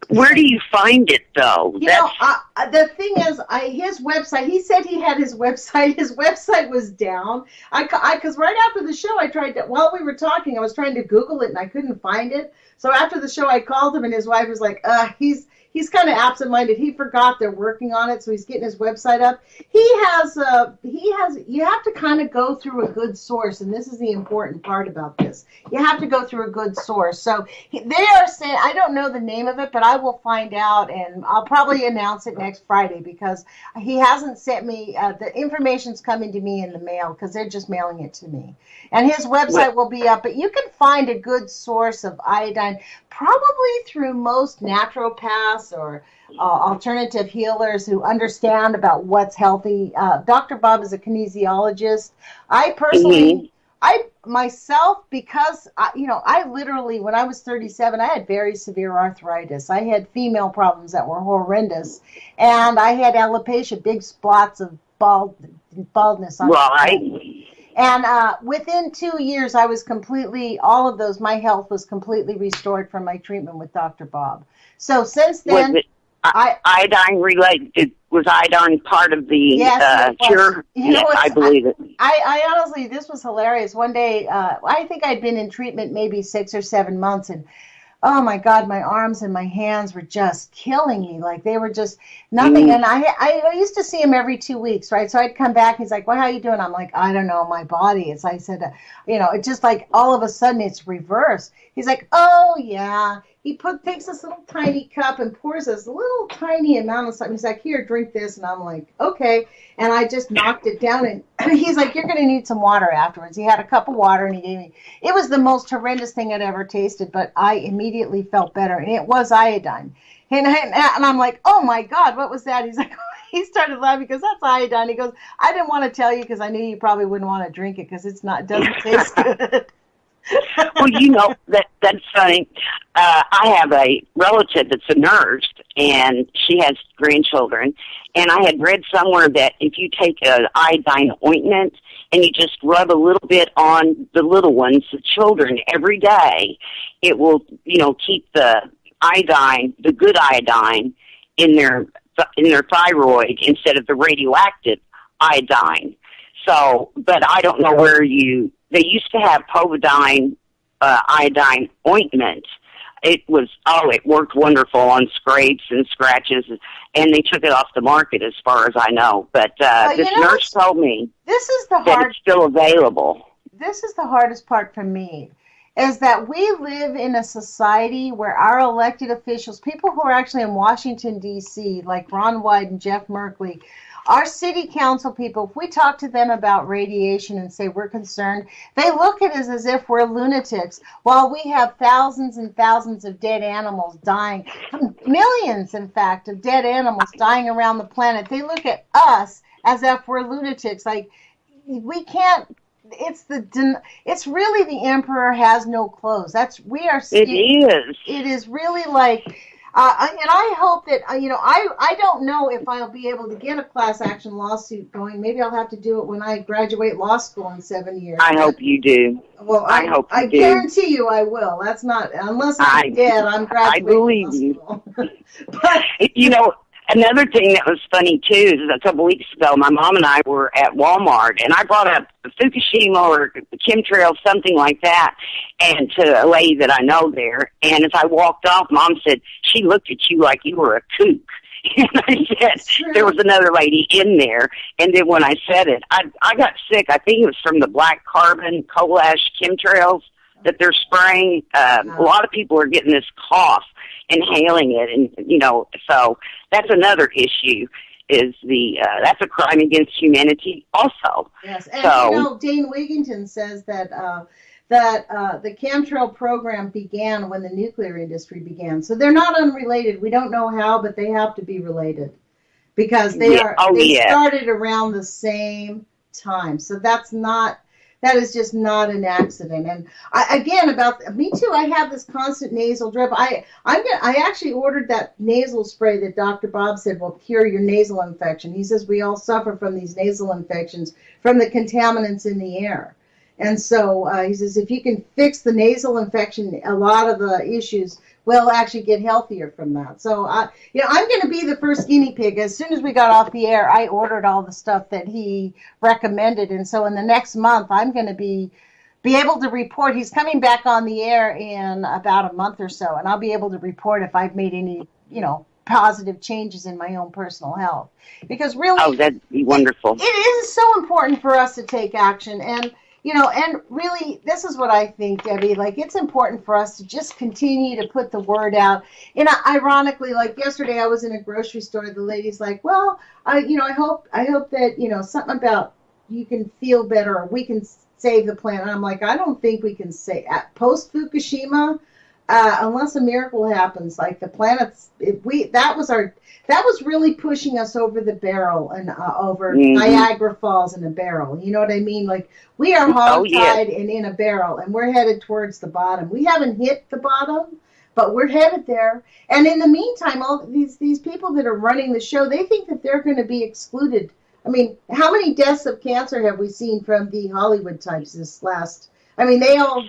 Where do you find it, though? The thing is, his website, he said he had his website was down. Because right after the show, I tried to, while we were talking, I was trying to Google it, and I couldn't find it. So after the show, I called him, and his wife was like, he's kind of absent-minded. He forgot they're working on it, so he's getting his website up. You have to kind of go through a good source, and this is the important part about this. You have to go through a good source. So they are saying, I don't know the name of it, but I will find out, and I'll probably announce it next Friday because he hasn't sent me, the information's coming to me in the mail because they're just mailing it to me. And his website will be up, but you can find a good source of iodine probably through most naturopaths or alternative healers who understand about what's healthy. Dr. Bob is a kinesiologist. I personally, because I literally, when I was 37, I had very severe arthritis. I had female problems that were horrendous, and I had alopecia, big spots of baldness on my head. And within 2 years, I was my health was completely restored from my treatment with Dr. Bob. So since then, iodine related? Was iodine part of the cure? I believe it. I honestly, this was hilarious. One day, I think I'd been in treatment maybe 6 or 7 months, and oh my God, my arms and my hands were just killing me. Like they were just nothing. Mm. And I used to see him every 2 weeks, right? So I'd come back. He's like, well, how you doing? I'm like, I don't know, my body. It's, I said, it's just like all of a sudden it's reversed. He's like, oh yeah. He takes this little tiny cup and pours this little tiny amount of something. He's like, here, drink this. And I'm like, okay. And I just knocked it down. And he's like, you're going to need some water afterwards. He had a cup of water and he gave me, it was the most horrendous thing I'd ever tasted, but I immediately felt better. And it was iodine. And I'm like, oh my God, what was that? He's like, he started laughing because that's iodine. He goes, I didn't want to tell you because I knew you probably wouldn't want to drink it because it doesn't taste good. Well, that's funny. I have a relative that's a nurse, and she has grandchildren. And I had read somewhere that if you take an iodine ointment and you just rub a little bit on the little ones, the children, every day, it will, keep the iodine, the good iodine, in their thyroid instead of the radioactive iodine. So, but I don't know where they used to have povidone iodine ointment. It worked wonderful on scrapes and scratches, and they took it off the market as far as I know. But this nurse told me this is the that it's still available. This is the hardest part for me, is that we live in a society where our elected officials, people who are actually in Washington, D.C., like Ron Wyden and Jeff Merkley, our city council people, if we talk to them about radiation and say we're concerned, they look at us as if we're lunatics, while we have thousands and thousands of dead animals dying, millions, in fact, of dead animals dying around the planet. They look at us as if we're lunatics. Like, we can't. It's really the emperor has no clothes. We are. It is. It is really like. And I hope that, I don't know if I'll be able to get a class action lawsuit going. Maybe I'll have to do it when I graduate law school in 7 years. I hope you do. Well, I guarantee you I will. That's not, unless I'm dead, I'm graduating. I believe you. But, another thing that was funny, too, is a couple weeks ago, my mom and I were at Walmart, and I brought up Fukushima or chemtrails, something like that, and to a lady that I know there. And as I walked off, Mom said, she looked at you like you were a kook. And I said, there was another lady in there. And then when I said it, I got sick. I think it was from the black carbon coal ash chemtrails that they're spraying. A lot of people are getting this cough, inhaling it, and so that's another issue. Is that's a crime against humanity also. Yes, and Dane Wigington says that the chemtrail program began when the nuclear industry began. So they're not unrelated. We don't know how, but they have to be related because they started around the same time. So that is just not an accident. And about me too, I have this constant nasal drip. I actually ordered that nasal spray that Dr. Bob said will cure your nasal infection. He says we all suffer from these nasal infections from the contaminants in the air. And so he says if you can fix the nasal infection, a lot of the issues will actually get healthier from that. So, I'm going to be the first guinea pig. As soon as we got off the air, I ordered all the stuff that he recommended. And so in the next month, I'm going to be able to report. He's coming back on the air in about a month or so, and I'll be able to report if I've made any, positive changes in my own personal health. Because really, that'd be wonderful. It is so important for us to take action. And and really, this is what I think, Debbie, like it's important for us to just continue to put the word out. And ironically, like yesterday I was in a grocery store, the lady's like, well, I hope that, something about you can feel better or we can save the planet. And I'm like, I don't think we can say post Fukushima, unless a miracle happens, like the planet's, that was really pushing us over the barrel and over Niagara Falls in a barrel. You know what I mean? Like we are hog-tied and in a barrel, and we're headed towards the bottom. We haven't hit the bottom, but we're headed there. And in the meantime, all these people that are running the show, they think that they're going to be excluded. I mean, how many deaths of cancer have we seen from the Hollywood types they all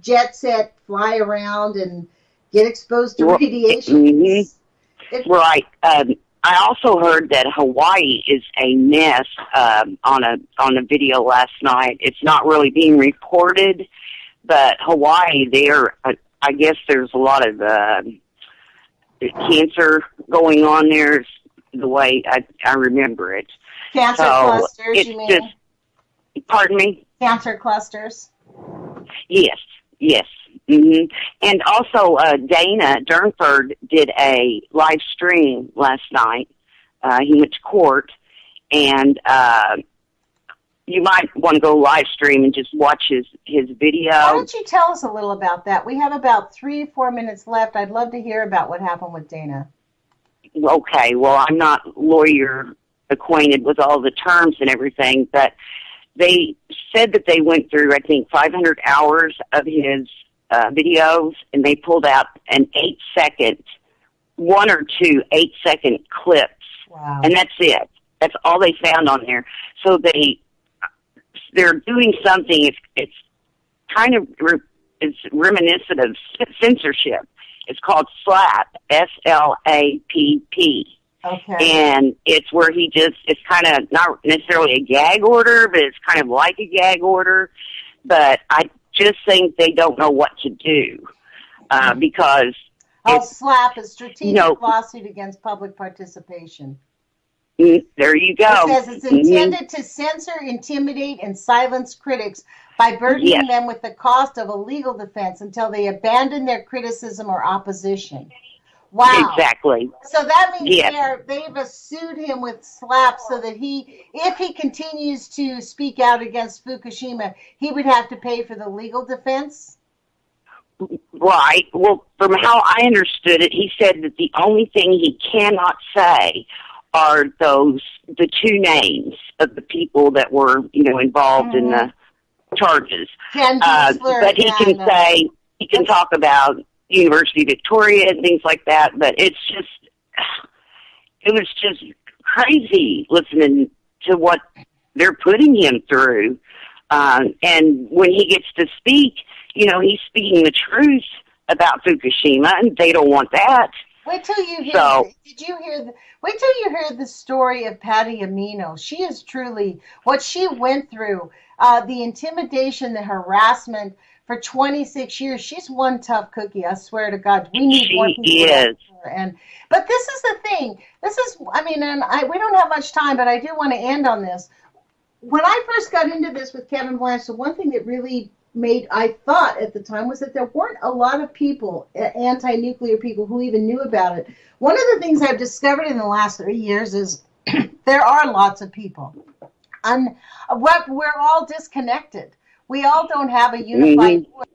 jet set, fly around, and get exposed to radiation. Mm-hmm. Right. I also heard that Hawaii is a mess on a video last night. It's not really being reported, but Hawaii, I guess there's a lot of cancer going on there, is the way I remember it. Cancer clusters, you mean? Pardon me? Cancer clusters. Yes, yes. Mm-hmm. And also, Dana Durnford did a live stream last night. He went to court, and you might want to go live stream and just watch his video. Why don't you tell us a little about that? We have about 3-4 minutes left. I'd love to hear about what happened with Dana. Okay, well, I'm not lawyer acquainted with all the terms and everything, but they said that they went through, I think, 500 hours of his videos, and they pulled out an 8-second, 1 or 2 8-second clips. Wow. And that's it. That's all they found on there. So they're doing something. It's kind of it's reminiscent of censorship. It's called SLAPP, S-L-A-P-P. Okay. And it's where it's kind of not necessarily a gag order, but it's kind of like a gag order. But I just think they don't know what to do because SLAPP is strategic lawsuit against public participation. There you go. It says it's intended to censor, intimidate, and silence critics by burdening them with the cost of a legal defense until they abandon their criticism or opposition. Wow. Exactly. So that means they've sued him with SLAPP so that if he continues to speak out against Fukushima, he would have to pay for the legal defense? Right. Well, from how I understood it, he said that the only thing he cannot say are the 2 names of the people that were, involved in the charges. But he can talk about University of Victoria and things like that, but it was just crazy listening to what they're putting him through. And when he gets to speak, he's speaking the truth about Fukushima, and they don't want that. Wait till you hear. Wait till you hear the story of Patty Amino. She is truly what she went through. The intimidation, the harassment for 26 years. She's one tough cookie. I swear to God. We need more people. She is. But this is the thing. We don't have much time, but I do want to end on this. When I first got into this with Kevin Blanche, the one thing that really I thought at the time was that there weren't a lot of people, anti-nuclear people, who even knew about it. One of the things I've discovered in the last 3 years is there are lots of people. We're all disconnected. We all don't have a unified voice.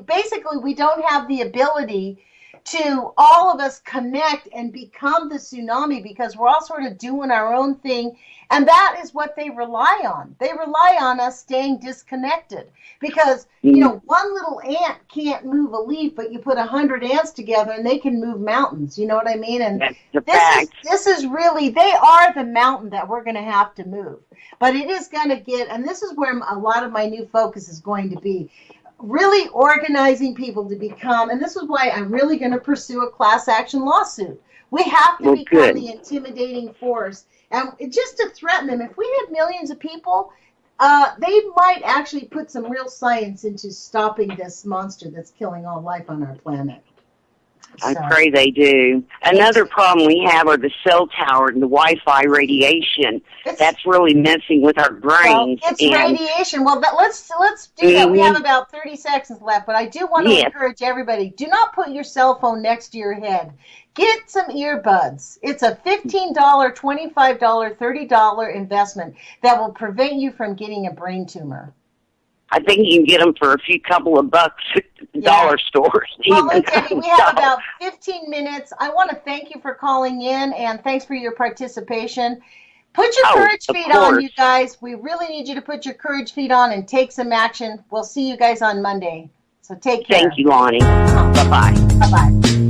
Basically, we don't have the ability to all of us connect and become the tsunami because we're all sort of doing our own thing. And that is what they rely on. They rely on us staying disconnected because, one little ant can't move a leaf, but you put 100 ants together and they can move mountains. You know what I mean? And this is really, they are the mountain that we're going to have to move. But it is going to and this is where a lot of my new focus is going to be, really organizing people to become, and this is why I'm really going to pursue a class action lawsuit. We have to become the intimidating force. And just to threaten them, if we had millions of people, they might actually put some real science into stopping this monster that's killing all life on our planet. I pray they do. Another problem we have are the cell tower and the Wi-Fi radiation. That's really messing with our brains. Well, it's radiation. Well, let's do that. We have about 30 seconds left, but I do want to encourage everybody, do not put your cell phone next to your head. Get some earbuds. It's a $15, $25, $30 investment that will prevent you from getting a brain tumor. I think you can get them for a couple of bucks at the dollar stores. Well, look, Debbie, we have about 15 minutes. I want to thank you for calling in, and thanks for your participation. Put your courage feet on, you guys. We really need you to put your courage feet on and take some action. We'll see you guys on Monday. So take care. Thank you, Lonnie. Bye-bye. Bye-bye.